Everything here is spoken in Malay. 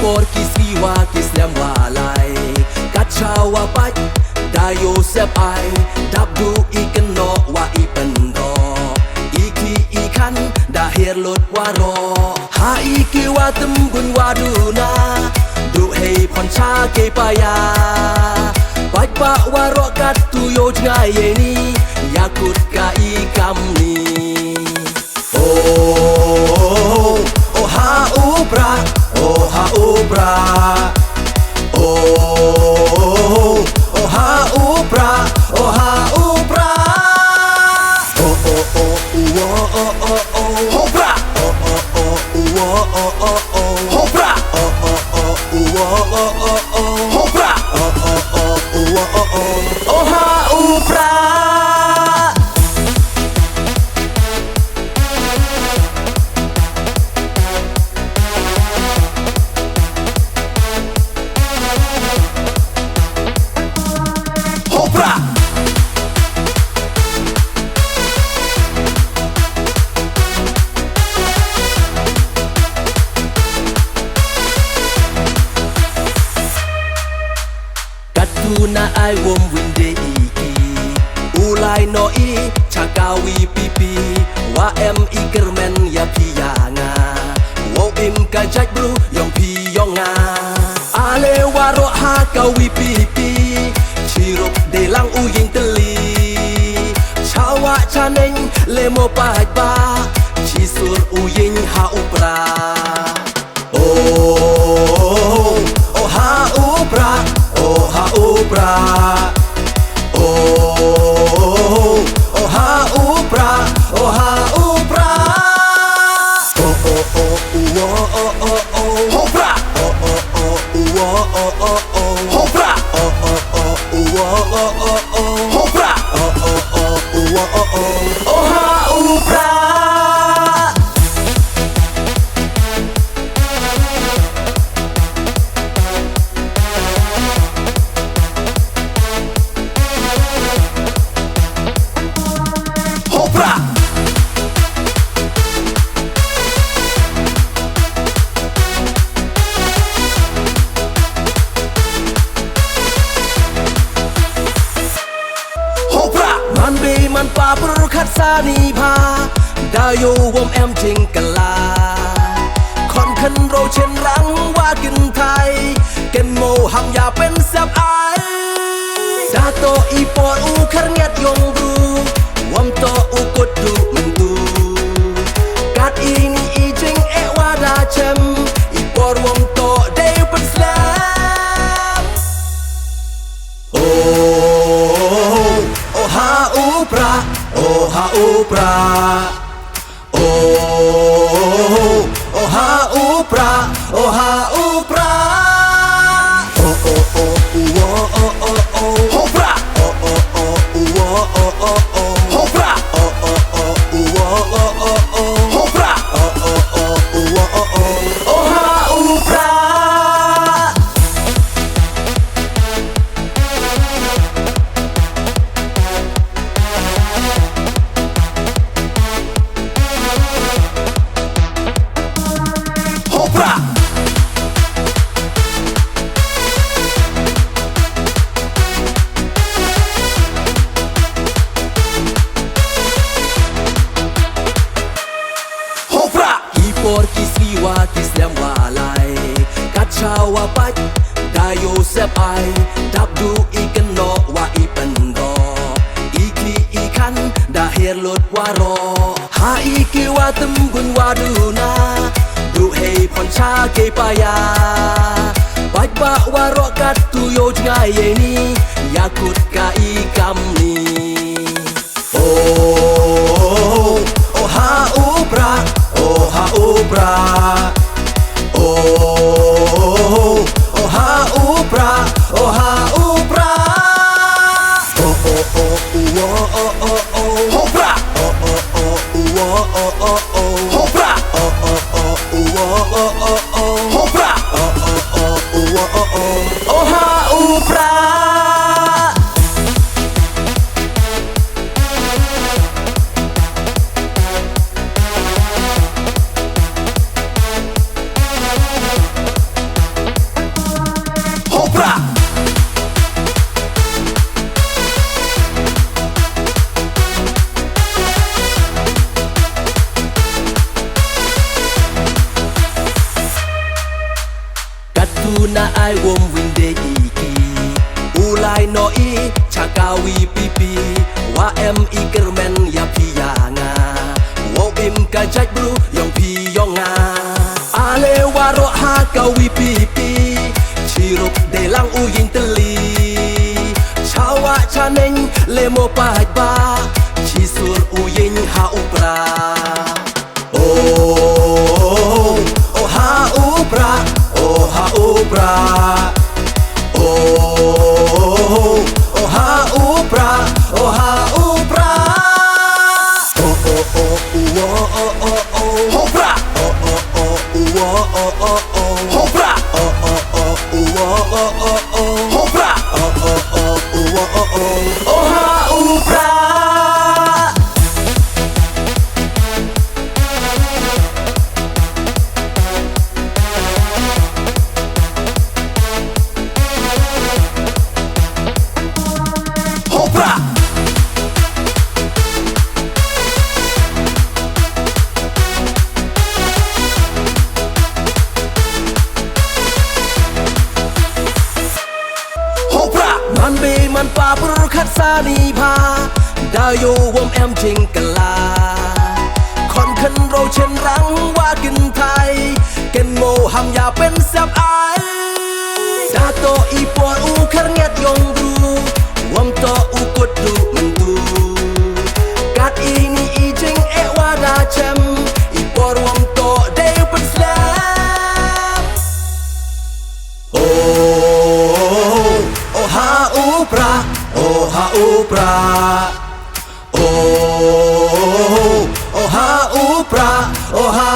por kiswiwa kislem walai kachawa pai dayo sep ai dabdu ikeno wa ipendo iki ikan dahir lot waro ha iki wa tembun waduna du hei pon cha ke paya pai pa waro kat tu yo ngai ni yakut ka ikam ni oh oh ha ubra oh ha ubra oh oh ha ubra oh ha ubra oh oh oh oh oh oh oh ubra oh oh oh oh oh oh oh ubra oh oh oh oh oh oh oh ubra oh oh oh oh oh oh oh ha ubra Katuna ai wom winde iki ulai no I chakawi pipi wa em ikermen ya piyanga wo im ka jaj bru yong pi yonga ale waro ha kawi pipi chirok de lang u ying teli chawa chaneng le mo pa ba chisur u ying ha upra oh oh ha upra oh ha ubra oh oh ha ubra oh ha ubra oh oh oh oh oh oh oh ubra oh oh oh oh oh oh oh ubra oh oh oh oh oh oh oh ubra oh oh oh oh oh oh ha ubraมันป่าปรุขัดสานีพาดาโยวมแอมจิงกะลาคอนคันโรเชนรังว่ากินไทยเกนโมหังอย่าเป็นเสียบไอดาโตอีปอดอูคารเงียดยงรูวมโตอูกดดูมันดูกัดอีนี่อีจิงเอวาดาเชมอีปอดวมโตเดวเป็นสแลมโอ้oh ha ubra oh ha ubra oh oh ha ubra oh ha ubra oh oh oh oh oh oh oh ubra oh oh oh oh oh oh oh ubra oh oh oh oh oh oh oh ubra oh oh oh oh oh oh ha ubra por kiswiwa kislem walai kachawa pai dayo sep ai dabdu ikeno wa ipendo iki ikan dahir lot waro ha iki wa tembun waduna du hei pon cha ke paya pai ba waro kat tu yo ngai ni yakut ka ikam ni oh oh ha ubra oh ha ubra oh oh ha ubra oh ha ubra oh oh oh oh oh oh oh ubra oh oh oh oh oh oh oh ubra oh oh oh oh oh oh oh ubra oh oh oh oh oh oh ha ubra na ai wom winde iki ulai no I chakawi pipi wa em ikermen ya piyanga wo im ka jaj bru yong pi yong nga ale waro ha kawi pipi chirup de lang u yin teli chawa chaneng le mo pa ba chi sur u yin ha upra oh oh ha upra oh ha upra oh oh ha upra oh ha upra oh oh oh oh oh oh oh hopra oh oh oh oh oh oh oh hopra oh oh oh oh oh oh oh hopra oh oh oh oh oh oh oh ha upra Hopra Hopra man be man pa pur khat sa ni pha da yo wom em jing kala kon khan ro chen rang wa kin thai ken mo ham ya pen sap ai da to I por u khar nget yong du wom to u kut du man du kat ini I jing e wa da chem I por wom to de pen slam oh oh ha upra oh ha upra oh oh ha upra oh ha